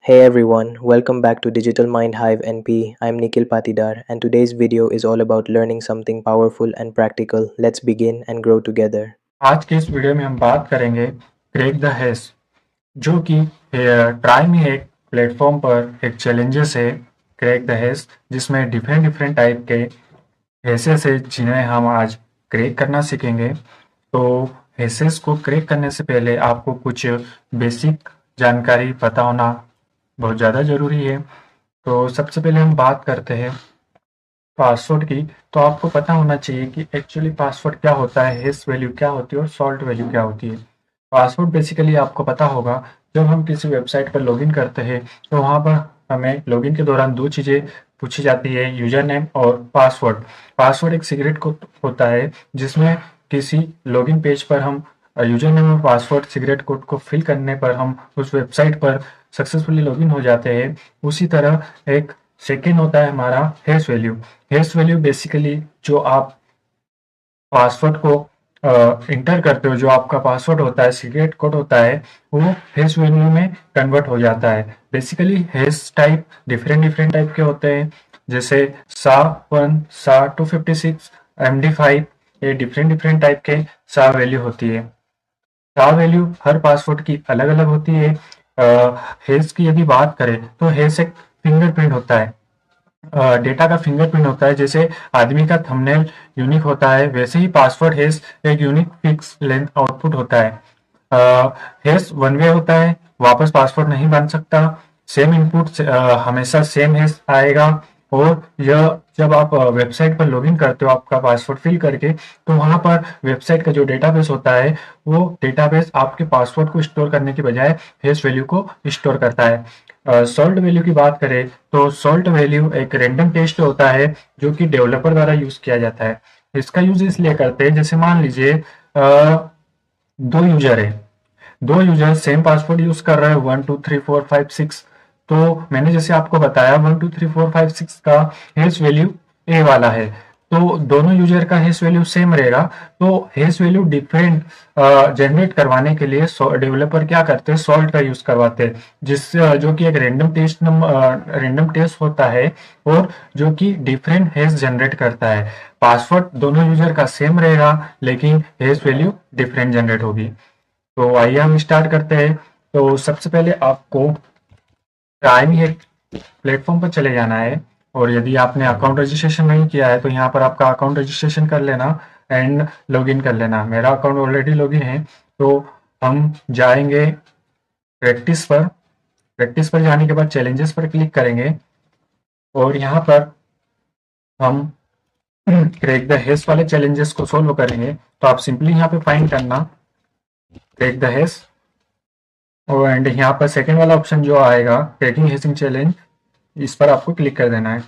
Hey everyone, welcome back to Digital Mind Hive NP. I'm Nikhil Patidar, and today's video is all about learning something powerful and practical. Let's begin and grow together. आज के इस video में हम बात करेंगे crack the hash, जो कि try में एक प्लेटफॉर्म पर एक चैलेंजेस है क्रैक द हैश, जिसमें डिफरेंट डिफरेंट टाइप के हैशेस है जिन्हें हम आज क्रैक करना सीखेंगे। तो हैशेस को क्रैक करने से पहले आपको कुछ बेसिक जानकारी पता होना बहुत ज़्यादा ज़रूरी है। तो सबसे पहले हम बात करते हैं पासवर्ड की। तो आपको पता होना चाहिए कि एक्चुअली पासवर्ड क्या होता है, हैश वैल्यू क्या होती है और सॉल्ट वैल्यू क्या होती है। पासवर्ड बेसिकली आपको पता होगा, जब हम किसी वेबसाइट पर लॉगिन करते हैं तो वहाँ पर हमें लॉगिन के दौरान दो चीज़ें पूछी जाती है, यूजर नेम और पासवर्ड। पासवर्ड एक सीक्रेट कोड होता है जिसमें किसी लॉगिन पेज पर हम यूजर नेम और पासवर्ड सीक्रेट कोड को फिल करने पर हम उस वेबसाइट पर सक्सेसफुली लॉगिन हो जाते हैं। उसी तरह एक सेकेंड होता है हमारा hash value. Hash value basically जो आप पासवर्ड को इंटर करते हो, जो आपका पासवर्ड होता है, सीक्रेट कोड होता है, वो हैश वैल्यू में कन्वर्ट हो जाता है। Basically hash type different different type के होते हैं, जैसे SHA-1, SHA-256, MD5, ये डिफरेंट डिफरेंट टाइप के SHA वैल्यू होती है। SHA वैल्यू हर पासवर्ड की अलग अलग होती है। हैश की यदि बात करें तो हैश एक फिंगरप्रिंट होता है, डेटा का फिंगरप्रिंट होता है। जैसे आदमी का थंबनेल यूनिक होता है, वैसे ही पासवर्ड हैश एक यूनिक फिक्स लेंथ आउटपुट होता है। हैश वन वे होता है, वापस पासवर्ड नहीं बन सकता। सेम इनपुट हमेशा सेम हैश आएगा। और यह जब आप वेबसाइट पर लॉगिन करते हो आपका पासवर्ड फिल करके, तो वहाँ पर वेबसाइट का जो डेटाबेस होता है, वो डेटाबेस आपके पासवर्ड को स्टोर करने के बजाय हैश वैल्यू को स्टोर करता है। सॉल्ट वैल्यू की बात करें तो सॉल्ट वैल्यू एक रैंडम टेस्ट होता है जो कि डेवलपर द्वारा यूज किया जाता है। इसका यूज इसलिए करते हैं, जैसे मान लीजिए दो यूजर है, दो यूजर सेम पासवर्ड यूज कर रहे हैं 1 2 3 4 5 6। तो मैंने जैसे आपको बताया 1 2 3 4 5 6 का हैश वैल्यू ए वाला है, तो दोनों यूजर का हैश वैल्यू सेम रहेगा। तो हैश वैल्यू डिफरेंट जनरेट करवाने के लिए डेवलपर क्या करते हैं, सॉल्ट का यूज करवाते हैं, जिससे जो कि एक रैंडम टेस्ट होता है और जो कि डिफरेंट हैश जनरेट करता है। पासवर्ड दोनों यूजर का सेम रहेगा लेकिन हैश वैल्यू डिफरेंट जनरेट होगी। तो आइए हम स्टार्ट करते हैं। तो सबसे पहले आपको प्राइम एक प्लेटफॉर्म पर चले जाना है, और यदि आपने अकाउंट रजिस्ट्रेशन नहीं किया है तो यहाँ पर आपका अकाउंट रजिस्ट्रेशन कर लेना एंड लॉगिन कर लेना। मेरा अकाउंट ऑलरेडी लॉगिन है, तो हम जाएंगे प्रैक्टिस पर। प्रैक्टिस पर जाने के बाद चैलेंजेस पर क्लिक करेंगे और यहाँ पर हम क्रैक द हैश वाले चैलेंजेस को सोल्व करेंगे। तो आप सिंपली यहाँ पे फाइंड करना क्रैक द हैश, और एंड यहाँ पर सेकेंड वाला ऑप्शन जो आएगा क्रैकिंग हैशिंग चैलेंज, इस पर आपको क्लिक कर देना है।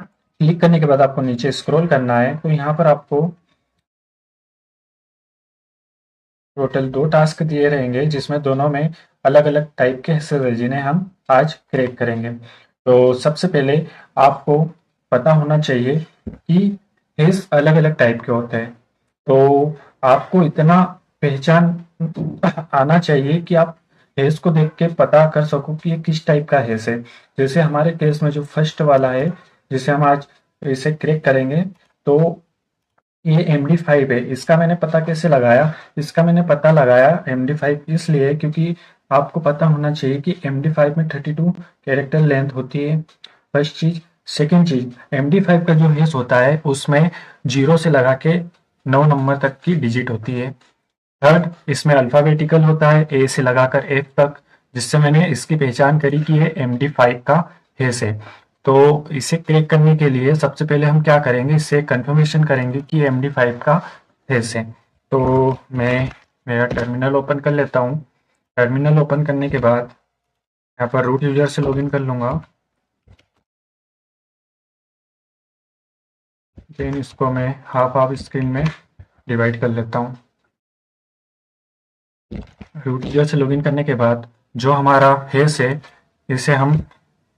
क्लिक करने के बाद आपको नीचे स्क्रॉल करना है, तो यहाँ पर आपको टोटल 2 टास्क दिए रहेंगे, जिसमें दोनों में अलग अलग टाइप के हिस्से हैं जिन्हें हम आज क्रैक करेंगे। तो सबसे पहले आपको पता होना चाहिए कि हैश अलग अलग टाइप के होते हैं। तो आपको इतना पहचान आना चाहिए कि आप हैश को देख के पता कर सको कि ये किस टाइप का हैश है। जैसे हमारे केस में जो फर्स्ट वाला है जिसे हम आज इसे क्रैक करेंगे, तो ये MD5 है। इसका मैंने पता कैसे लगाया, इसका मैंने पता लगाया MD5 इसलिए क्योंकि आपको पता होना चाहिए कि MD5 में 32 कैरेक्टर लेंथ होती है, फर्स्ट चीज। सेकेंड चीज, MD5 का जो हैश होता है उसमें 0 से लगा के 9 नंबर तक की डिजिट होती है। थर्ड, इसमें अल्फाबेटिकल होता है A से लगाकर F तक, जिससे मैंने इसकी पहचान करी कि ये MD5 का हैश है। तो इसे क्रैक करने के लिए सबसे पहले हम क्या करेंगे, इससे कंफर्मेशन करेंगे कि MD5 का हैश है। तो मैं मेरा टर्मिनल ओपन कर लेता हूँ। टर्मिनल ओपन करने के बाद यहाँ पर रूट यूजर से लॉगिन कर लूँगा। देन इसको मैं हाफ हाफ स्क्रीन में डिवाइड कर लेता हूँ। रूट यूजर से लॉगिन करने के बाद जो हमारा हैश है, इसे हम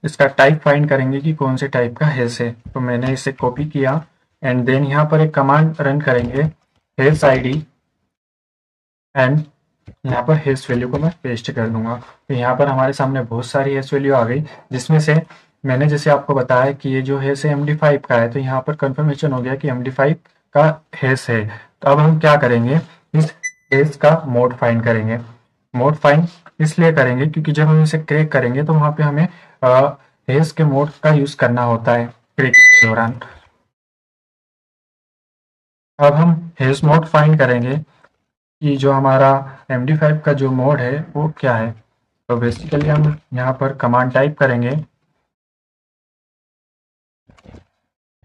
इसका टाइप फाइंड करेंगे कि कौन से टाइप का हैश है। तो मैंने इसे कॉपी किया एंड देन यहाँ पर एक कमांड रन करेंगे, हैश ID एंड यहाँ पर हेस वैल्यू को मैं पेस्ट कर दूंगा। तो यहाँ पर हमारे सामने बहुत सारी हेस वैल्यू आ गई, जिसमें से मैंने जैसे आपको बताया कि ये जो हेस है MD5 का है, तो यहाँ पर कंफर्मेशन हो गया कि MD5 का हेस है। तो अब हम क्या करेंगे, इस हेस का मोड फाइंड करेंगे। मोड फाइंड इसलिए करेंगे क्योंकि जब हम इसे क्रैक करेंगे तो वहाँ पे हमें हेस के मोड का यूज करना होता है क्रैकिंग के दौरान। अब हम हेस मोड फाइंड करेंगे कि जो हमारा MD5 का जो मोड है वो क्या है। तो बेसिकली हम यहाँ पर कमांड टाइप करेंगे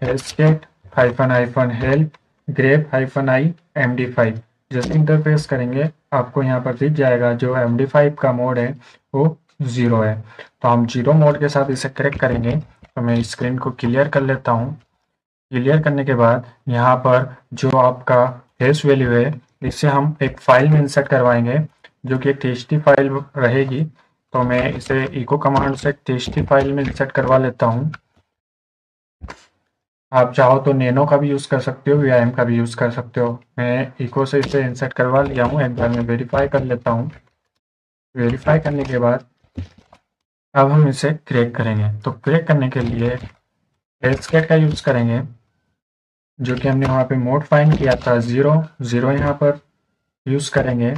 hashcat -help grep -i MD5। जैसे इंटरफेस करेंगे आपको यहाँ पर दिख जाएगा जो MD5 का मोड है वो 0 है। तो हम 0 मोड के साथ इसे क्रैक करेंगे। तो मैं स्क्रीन को क्लियर कर लेता हूँ। क्लियर करने के बाद यहाँ पर जो आपका हैश वैल्यू है इसे हम एक फाइल में इंसर्ट करवाएंगे, जो कि एक टेस्टी फाइल रहेगी। तो मैं इसे इको कमांड से टेस्टी फाइल में इंसर्ट करवा लेता हूँ। आप चाहो तो नैनो का भी यूज़ कर सकते हो, VIM का भी यूज़ कर सकते हो। मैं इको से इसे इंसर्ट करवा लिया हूँ। एक बार मैं वेरीफाई कर लेता हूँ। वेरीफाई करने के बाद अब हम इसे क्रैक करेंगे। तो क्रैक करने के लिए हैशकैट का यूज़ करेंगे, जो कि हमने वहाँ पे मोड फाइंड किया था 0 यहाँ पर यूज़ करेंगे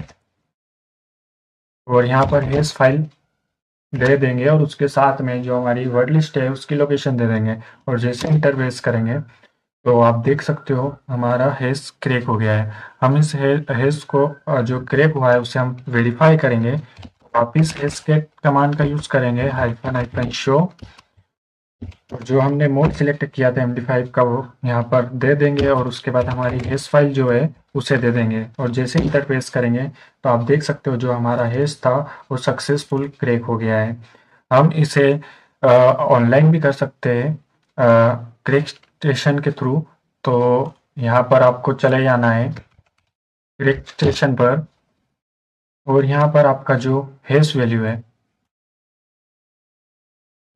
और यहाँ पर हैश फाइल दे देंगे और उसके साथ में जो हमारी वर्ड लिस्ट है उसकी लोकेशन दे देंगे। और जैसे इंटरफेस करेंगे तो आप देख सकते हो हमारा हैश क्रैक हो गया है। हम इस हैश को जो क्रैक हुआ है उसे हम वेरीफाई करेंगे। वापिस हैशकैट कमांड का यूज़ करेंगे -शो। जो हमने मोड सिलेक्ट किया था MD5 का वो यहाँ पर दे देंगे और उसके बाद हमारी हैश फाइल जो है उसे दे देंगे। और जैसे इंटरफेस करेंगे तो आप देख सकते हो जो हमारा हैश था वो सक्सेसफुल क्रैक हो गया है। हम इसे ऑनलाइन भी कर सकते हैं क्रैक स्टेशन के थ्रू। तो यहाँ पर आपको चले जाना है क्रैक स्टेशन पर और यहाँ पर आपका जो हैश वैल्यू है,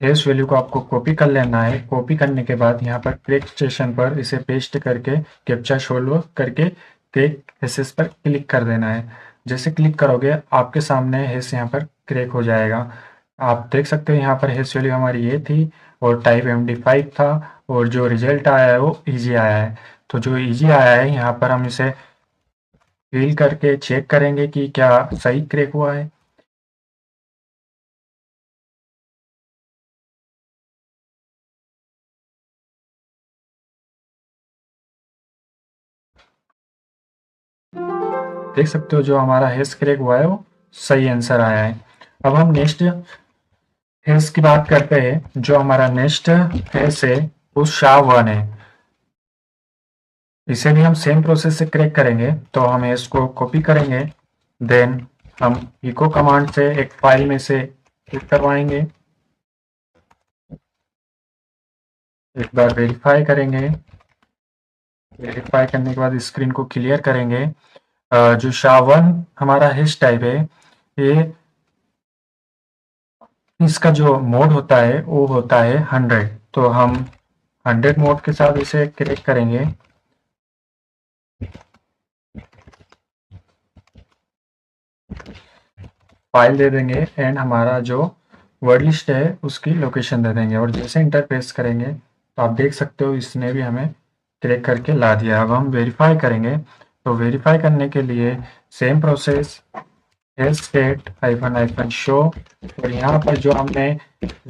हैश वैल्यू को आपको कॉपी कर लेना है। कॉपी करने के बाद यहाँ पर क्रैक स्टेशन पर इसे पेस्ट करके कैप्चा सोल्व करके क्रैक हैशेस पर क्लिक कर देना है। जैसे क्लिक करोगे आपके सामने हैश यहाँ पर क्रैक हो जाएगा। आप देख सकते हो यहाँ पर हैश वैल्यू हमारी ये थी और टाइप MD5 था और जो रिजल्ट आया है वो ईजी आया है। तो जो ईजी आया है यहाँ पर हम इसे फिल करके चेक करेंगे कि क्या सही क्रैक हुआ है। देख सकते हो जो हमारा हैश क्रैक हुआ है वो सही आंसर आया है। अब हम नेक्स्ट हैश की बात करते हैं। जो हमारा नेक्स्ट हैश है वो SHA-1 है। इसे भी हम सेम प्रोसेस से क्रैक करेंगे। तो हम हैश को कॉपी करेंगे, देन हम इको कमांड से एक फाइल में से क्लिक करवाएंगे। एक बार वेरीफाई करेंगे। वेरीफाई करने के बाद स्क्रीन को क्लियर करेंगे। जो SHA-1 हमारा हैश टाइप है, ये इसका जो मोड होता है वो होता है 100। तो हम 100 मोड के साथ इसे क्रैक करेंगे। फाइल दे देंगे एंड हमारा जो वर्ड लिस्ट है उसकी लोकेशन दे देंगे। और जैसे इंटरफेस करेंगे तो आप देख सकते हो इसने भी हमें क्रैक करके ला दिया। अब हम वेरीफाई करेंगे। तो वेरीफाई करने के लिए सेम प्रोसेस hashcat -शो और यहाँ पर जो हमने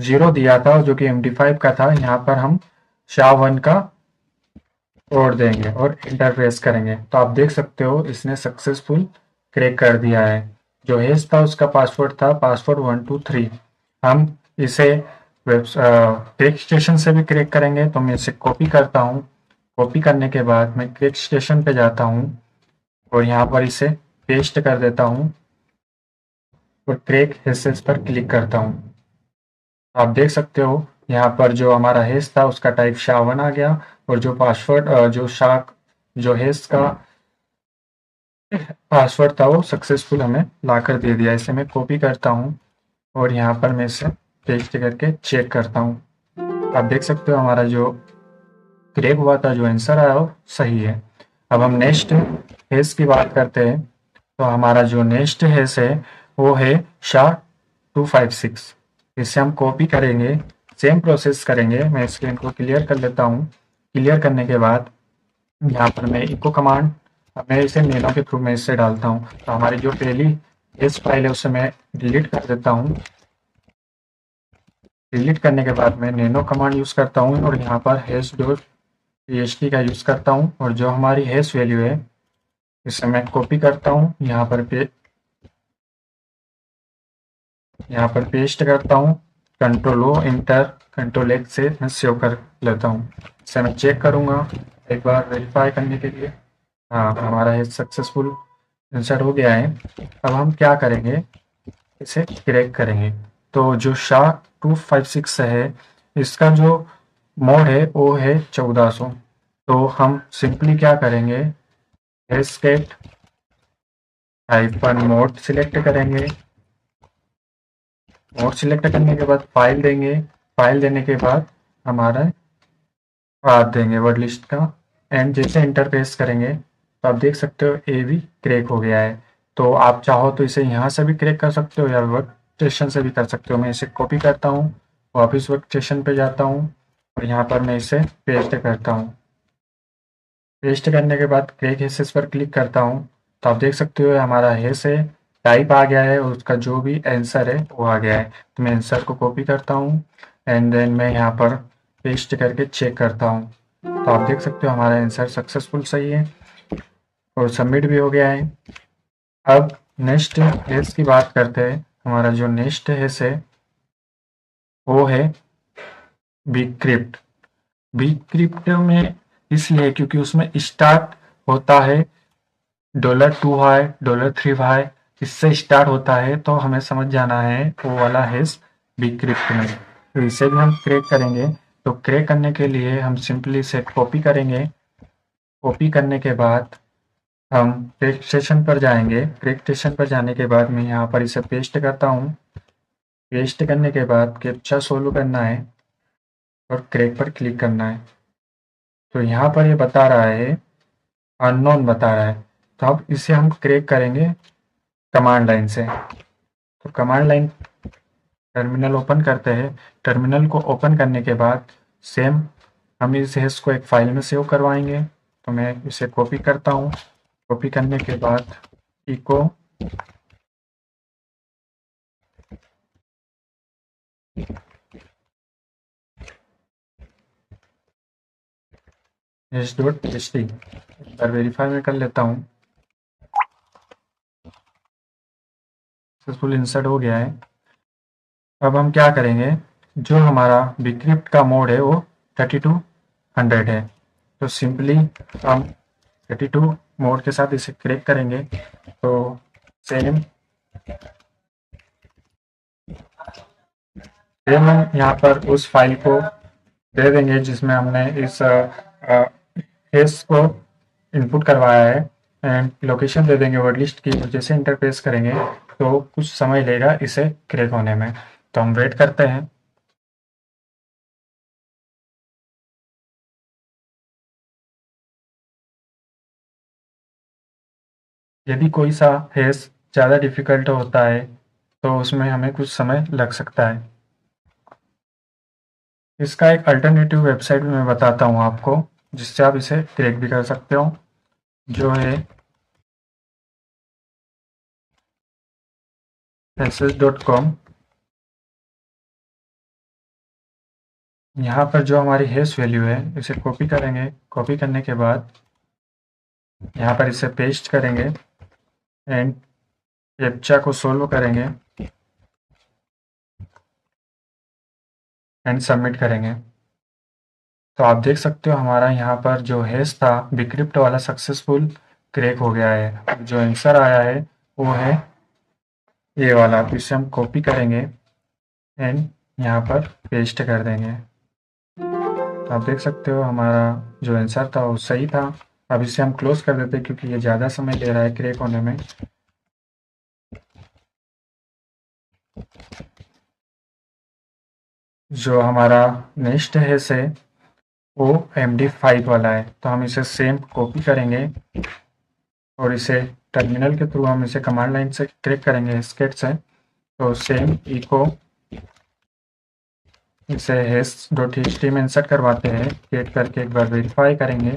0 दिया था जो कि MD5 का था, यहाँ पर हम SHA-1 का कोड देंगे और इंटरफेस करेंगे। तो आप देख सकते हो इसने सक्सेसफुल क्रैक कर दिया है। जो हैश था उसका पासवर्ड था पासवर्ड 123। हम इसे क्रैक स्टेशन से भी क्रैक करेंगे। तो मैं इसे कॉपी करता हूँ। कॉपी करने के बाद मैं क्रैक स्टेशन पे जाता हूँ और यहाँ पर इसे पेस्ट कर देता हूँ और क्रैक हैशेस पर क्लिक करता हूँ। आप देख सकते हो यहाँ पर जो हमारा हैश था उसका टाइप SHA-1 आ गया और जो पासवर्ड जो हैश का पासवर्ड था वो सक्सेसफुल हमें लाकर दे दिया। इसे मैं कॉपी करता हूँ और यहाँ पर मैं इसे पेस्ट करके चेक करता हूँ। आप देख सकते हो हमारा जो क्रैक हुआ था, जो आंसर आया वो सही है। अब हम नेक्स्ट हैश की बात करते हैं। तो हमारा जो नेक्स्ट हैश है वो है SHA-256। इसे हम कॉपी करेंगे, सेम प्रोसेस करेंगे। मैं स्क्रीन को क्लियर कर लेता हूँ। क्लियर करने के बाद यहाँ पर मैं इको कमांड, मैं इसे नैनो के थ्रू मैं इससे डालता हूँ। तो हमारी जो पहली हैश फाइल है उसे मैं डिलीट कर देता हूँ। डिलीट करने के बाद मैं नैनो कमांड यूज़ करता हूँ और यहाँ पर hash.txt का यूज़ करता हूँ और जो हमारी हैश वैल्यू है इसे मैं कॉपी करता हूँ, यहाँ पर पेस्ट करता हूँ। Control O inter control X से मैं सेव कर लेता हूँ। इसे मैं चेक करूँगा एक बार वेरीफाई करने के लिए। हाँ, हमारा हैश सक्सेसफुल इंसर्ट हो गया है। अब हम क्या करेंगे, इसे क्रैक करेंगे। तो जो SHA-256 है इसका जो मोड है वो है 1400। तो हम सिंपली क्या करेंगे, हैशकेट हाइफन मोड सिलेक्ट करेंगे। मोड सिलेक्ट करने के बाद फाइल देंगे। फाइल देने के बाद हमारा पाथ देंगे वर्ड लिस्ट का, एंड जैसे इंटर प्रेस करेंगे तो आप देख सकते हो ये भी क्रैक हो गया है। तो आप चाहो तो इसे यहाँ से भी क्रैक कर सकते हो या वर्क स्टेशन से भी कर सकते हो। मैं इसे कॉपी करता हूँ, वापस वर्क स्टेशन पे जाता हूँ और यहाँ पर मैं इसे पेस्ट करता हूँ। पेस्ट करने के बाद क्रैक हैशेस पर क्लिक करता हूँ तो आप देख सकते हो हमारा हैश है, टाइप आ गया है और उसका जो भी आंसर है वो आ गया है। तो मैं आंसर को कॉपी करता हूँ एंड देन मैं यहाँ पर पेस्ट करके चेक करता हूँ। तो आप देख सकते हो हमारा आंसर सक्सेसफुल सही है और सबमिट भी हो गया है। अब नेक्स्ट हैश की बात करते हैं। हमारा जो नेक्स्ट हैश है वो है बीक्रिप्ट। बीक्रिप्ट में इसलिए क्योंकि उसमें स्टार्ट होता है $2 $3 इससे स्टार्ट होता है, तो हमें समझ जाना है वो वाला हैश बीक्रिप्ट में। तो इसे भी हम क्रैक करेंगे। तो क्रैक करने के लिए हम सिंपली इसे कॉपी करेंगे। कॉपी करने के बाद हम क्रैक स्टेशन पर जाएंगे। क्रैक स्टेशन पर जाने के बाद मैं यहाँ पर इसे पेस्ट करता हूँ। पेस्ट करने के बाद कैप्चा सोल्व करना है और क्रैक पर क्लिक करना है। तो यहाँ पर ये बता रहा है अननोन बता रहा है। तो अब इसे हम क्रैक करेंगे कमांड लाइन से। तो कमांड लाइन टर्मिनल ओपन करते हैं। टर्मिनल को ओपन करने के बाद सेम हम इस हैश को एक फाइल में सेव करवाएंगे। तो मैं इसे कॉपी करता हूँ। कॉपी करने के बाद इको hash.txt एक बार वेरीफाई में कर लेता हूँ। सक्सेसफुल इंसर्ट हो गया है। अब हम क्या करेंगे, जो हमारा बीक्रिप्ट का मोड है वो 3200 है। तो सिंपली हम 32 मोड के साथ इसे क्रैक करेंगे। तो सेम हम यहाँ पर उस फाइल को दे देंगे जिसमें हमने इस हैश को इनपुट करवाया है एंड लोकेशन दे देंगे वर्ड लिस्ट की। जैसे इंटरप्रेस करेंगे तो कुछ समय लेगा इसे क्रैक होने में। तो हम वेट करते हैं। यदि कोई सा हैश ज़्यादा डिफ़िकल्ट होता है तो उसमें हमें कुछ समय लग सकता है। इसका एक अल्टरनेटिव वेबसाइट भी मैं बताता हूँ आपको, जिससे आप इसे क्रैक भी कर सकते हो, जो है hashes.com। यहाँ पर जो हमारी हैश वैल्यू है इसे कॉपी करेंगे। कॉपी करने के बाद यहाँ पर इसे पेस्ट करेंगे एंड कैप्चा को सोल्व करेंगे एंड सबमिट करेंगे। तो आप देख सकते हो हमारा यहाँ पर जो हैश था बीक्रिप्ट वाला सक्सेसफुल क्रैक हो गया है। जो आंसर आया है वो है ये वाला। तो इसे हम कॉपी करेंगे एंड यहाँ पर पेस्ट कर देंगे। तो आप देख सकते हो हमारा जो आंसर था वो सही था। अब इसे हम क्लोज कर देते हैं क्योंकि ये ज़्यादा समय ले रहा है क्रैक होने में। जो हमारा नेक्स्ट हैश है वो MD5 वाला है। तो हम इसे सेम कॉपी करेंगे और इसे टर्मिनल के थ्रू हम इसे कमांड लाइन से क्रैक करेंगे स्केट से। तो सेम इको इसे हैश.txt में इंसर्ट करवाते हैं, क्रिएट करके एक बार वेरीफाई करेंगे,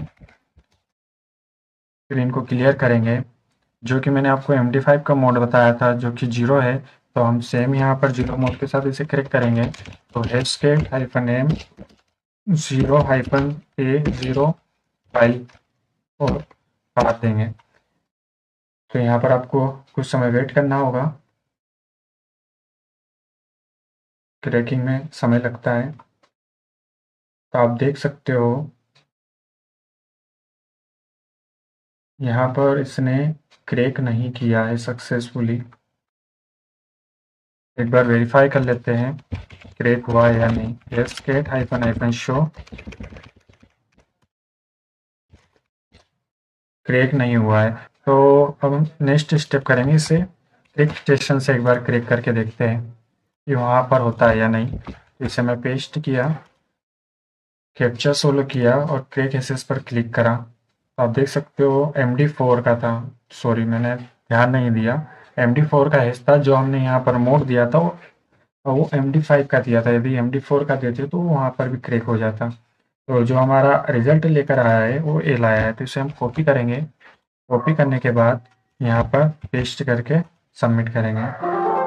स्क्रीन को क्लियर करेंगे। जो कि मैंने आपको MD5 का मोड बताया था जो कि 0 है, तो हम सेम यहाँ पर 0 मोड के साथ इसे क्रैक करेंगे। तो hashcat-m 0-a0 फाइल और काट देंगे। तो यहाँ पर आपको कुछ समय वेट करना होगा, क्रैकिंग में समय लगता है। तो आप देख सकते हो यहाँ पर इसने क्रैक नहीं किया है सक्सेसफुली। एक बार वेरीफाई कर लेते हैं क्रैक हुआ है या नहीं। hashcat-show क्रैक नहीं हुआ है। तो अब हम नेक्स्ट स्टेप करेंगे, इसे क्रैक स्टेशन से एक बार क्रैक करके देखते हैं कि वहाँ पर होता है या नहीं। इसे मैं पेस्ट किया, कैप्चा सोलो किया और क्रैक एसेस पर क्लिक करा। तो आप देख सकते हो MD4 का था, सॉरी मैंने ध्यान नहीं दिया, MD4 का हैश था। जो हमने यहाँ पर मोड दिया था वो MD5 का दिया था। यदि MD4 का देते तो वहाँ पर भी क्रैक हो जाता। तो जो हमारा रिजल्ट लेकर आया है वो एल आया है, तो इसे हम कॉपी करेंगे। कॉपी करने के बाद यहाँ पर पेस्ट करके सबमिट करेंगे।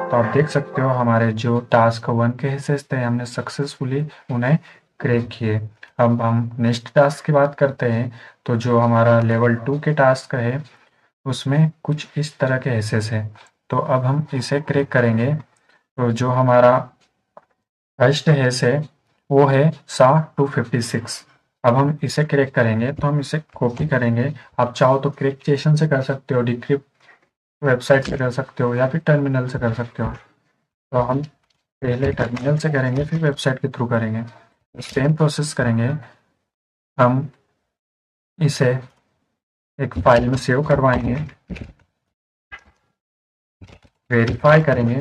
तो आप देख सकते हो हमारे जो टास्क 1 के हैशेस थे हमने सक्सेसफुली उन्हें क्रैक किए। अब हम नेक्स्ट टास्क की बात करते हैं। तो जो हमारा लेवल 2 के टास्क है उसमें कुछ इस तरह के हैशेस हैं। तो अब हम इसे क्रैक करेंगे। तो जो हमारा फर्स्ट हैश है वो है SHA-256। अब हम इसे क्रैक करेंगे, तो हम इसे कॉपी करेंगे। आप चाहो तो क्रैक स्टेशन से कर सकते हो, डिक्रिप्ट वेबसाइट से कर सकते हो, या फिर टर्मिनल से कर सकते हो। तो हम पहले टर्मिनल से करेंगे फिर वेबसाइट के थ्रू करेंगे। सेम प्रोसेस करेंगे। हम इसे एक फाइल में सेव करवाएंगे, वेरीफाई करेंगे।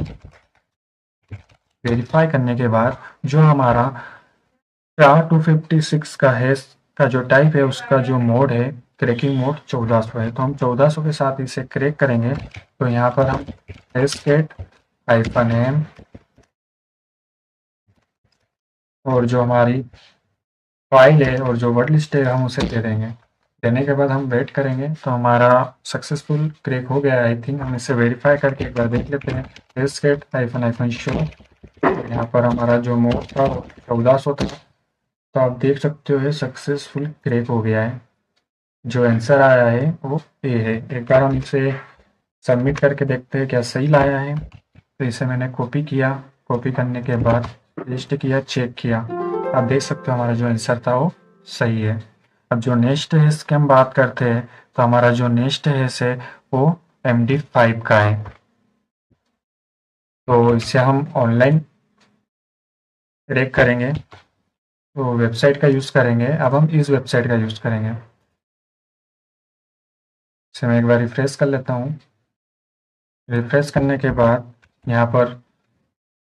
वेरीफाई करने के बाद जो हमारा SHA-256 का हैश का जो टाइप है उसका जो मोड है क्रैकिंग मोड 1400 है। तो हम 1400 के साथ इसे क्रैक करेंगे। तो यहाँ पर हम hashcat-m और जो हमारी फाइल है और जो वर्ड लिस्ट है हम उसे दे देंगे। देने के बाद हम वेट करेंगे। तो हमारा सक्सेसफुल क्रैक हो गया है आई थिंक। हम इसे वेरीफाई करके एक बार देख लेते हैं। hashcat-show, यहाँ पर हमारा जो मोड था 1400 था। तो आप देख सकते हो सक्सेसफुल क्रैक हो गया है। जो आंसर आया है वो ए है। एक बार हम इसे सबमिट करके देखते हैं क्या सही लाया है। तो इसे मैंने कॉपी किया, कॉपी करने के बाद पेस्ट किया, चेक किया। आप देख सकते हो हमारा जो आंसर था वो सही है। अब जो नेक्स्ट हैश की हम बात करते हैं, तो हमारा जो नेक्स्ट हैश है वो MD5 का है। तो इसे हम ऑनलाइन क्रैक करेंगे, तो वेबसाइट का यूज़ करेंगे। अब हम इस वेबसाइट का यूज़ करेंगे। इसे मैं एक बार रिफ्रेश कर लेता हूँ। रिफ्रेश करने के बाद यहाँ पर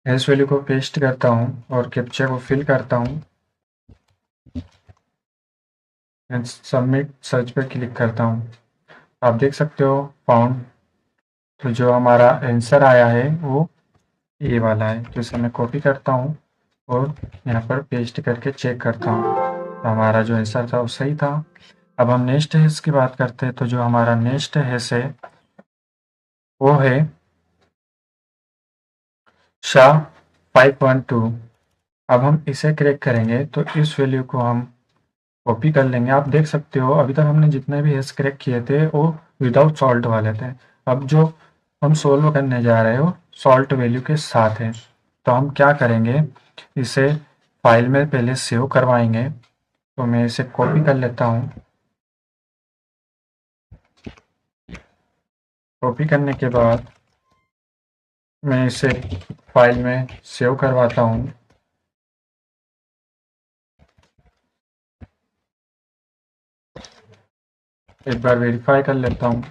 हैश वैल्यू को पेस्ट करता हूँ और कैप्चा को फिल करता हूँ, सबमिट सर्च पर क्लिक करता हूँ। आप देख सकते हो फाउंड। तो जो हमारा आंसर आया है वो ये वाला है। तो इसे मैं कॉपी करता हूँ और यहाँ पर पेस्ट करके चेक करता हूँ। तो हमारा जो आंसर था वो सही था। अब हम नेक्स्ट हैश की बात करते हैं। तो जो हमारा नेक्स्ट हैश है वो है SHA-512। अब हम इसे क्रैक करेंगे, तो इस वैल्यू को हम कॉपी कर लेंगे। आप देख सकते हो अभी तक हमने जितने भी हैश क्रैक किए थे वो विदाउट सॉल्ट वाले थे। अब जो हम सोल्व करने जा रहे हो सॉल्ट वैल्यू के साथ है। तो हम क्या करेंगे, इसे फाइल में पहले सेव करवाएंगे। तो मैं इसे कॉपी कर लेता हूँ। कॉपी करने के बाद मैं इसे फाइल में सेव करवाता हूँ। एक बार वेरीफाई कर लेता हूँ।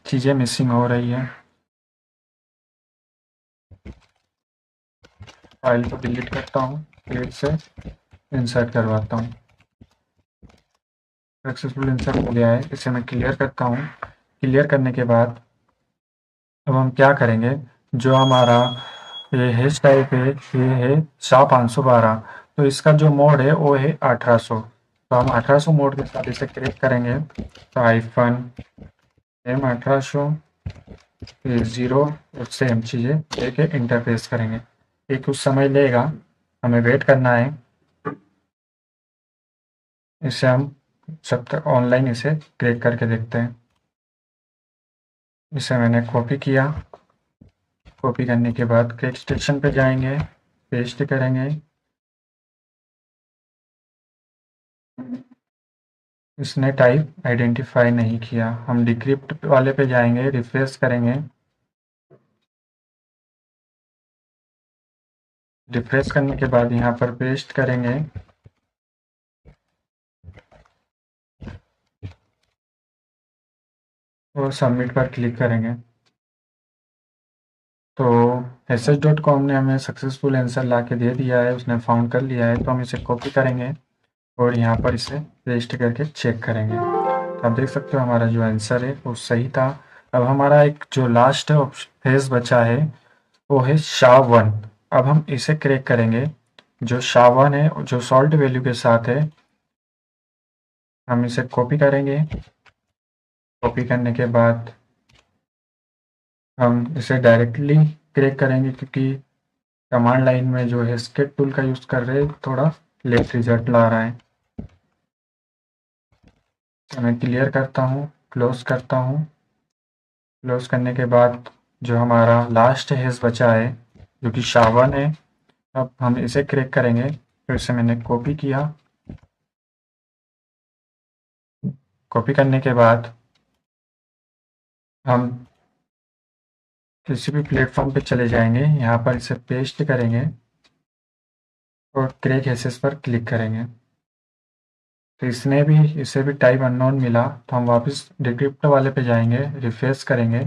चीज़ें मिसिंग हो रही है। फाइल को डिलीट करता हूँ, फिर से इंसर्ट करवाता हूँ। सक्सेसफुल आंसर हो गया है। इसे मैं क्लियर करता हूँ। क्लियर करने के बाद अब हम क्या करेंगे, जो हमारा ये हैश टाइप है ये है SHA-512, तो इसका जो मोड है वो है 1800। तो हम 1800 मोड के साथ इसे क्रैक करेंगे। तो -M1800 0 सेम चीज़ें लेके इंटरफेस करेंगे। ये कुछ समय लेगा, हमें वेट करना है। इसे हम जब तक ऑनलाइन इसे क्रैक करके देखते हैं। इसे मैंने कॉपी किया। कॉपी करने के बाद क्रैक स्टेशन पे जाएंगे, पेस्ट करेंगे। इसने टाइप आइडेंटिफाई नहीं किया। हम डिक्रिप्ट वाले पे जाएंगे, रिफ्रेश करेंगे। रिफ्रेश करने के बाद यहाँ पर पेस्ट करेंगे। और सबमिट पर क्लिक करेंगे। तो sh.com ने हमें सक्सेसफुल आंसर ला के दे दिया है, उसने फाउंड कर लिया है। तो हम इसे कॉपी करेंगे और यहाँ पर इसे पेस्ट करके चेक करेंगे। तो आप देख सकते हो हमारा जो आंसर है वो सही था। अब हमारा एक जो लास्ट फेज बचा है वो है SHA-1। अब हम इसे क्रैक करेंगे। जो SHA-1 है जो सॉल्ट वैल्यू के साथ है, हम इसे कॉपी करेंगे। कॉपी करने के बाद हम इसे डायरेक्टली क्रैक करेंगे, क्योंकि कमांड लाइन में जो है स्केट टूल का यूज़ कर रहे हैं, थोड़ा लेट रिजल्ट ला रहा है। तो मैं क्लियर करता हूँ, क्लोज करता हूँ। क्लोज करने के बाद जो हमारा लास्ट हैश बचा है जो कि SHA-1 है, अब हम इसे क्रैक करेंगे। फिर से मैंने कॉपी किया। कॉपी करने के बाद हम किसी भी प्लेटफॉर्म पे चले जाएंगे, यहाँ पर इसे पेस्ट करेंगे और क्रैक हैशेस पर क्लिक करेंगे। तो इसे भी टाइप अननोन मिला। तो हम वापस डिक्रिप्ट वाले पे जाएंगे, रिफ्रेश करेंगे।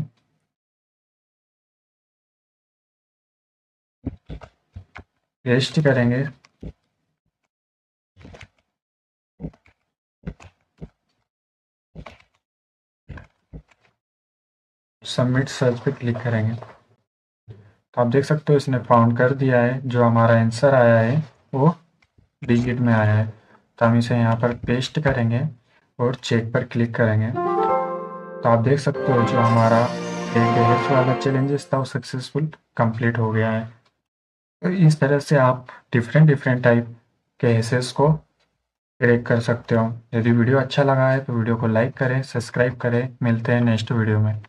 पेस्ट करेंगे। सबमिट सर्च पे क्लिक करेंगे। तो आप देख सकते हो इसने फाउंड कर दिया है। जो हमारा आंसर आया है वो डिजिट में आया है। तो हम इसे यहाँ पर पेस्ट करेंगे और चेक पर क्लिक करेंगे। तो आप देख सकते हो जो हमारा एक हैश वाला चैलेंजेस था वो सक्सेसफुल कंप्लीट हो गया है। तो इस तरह से आप डिफरेंट डिफरेंट टाइप के हैशेस को क्रैक कर सकते हो। यदि वीडियो अच्छा लगा है तो वीडियो को लाइक करें, सब्सक्राइब करें। मिलते हैं नेक्स्ट वीडियो में।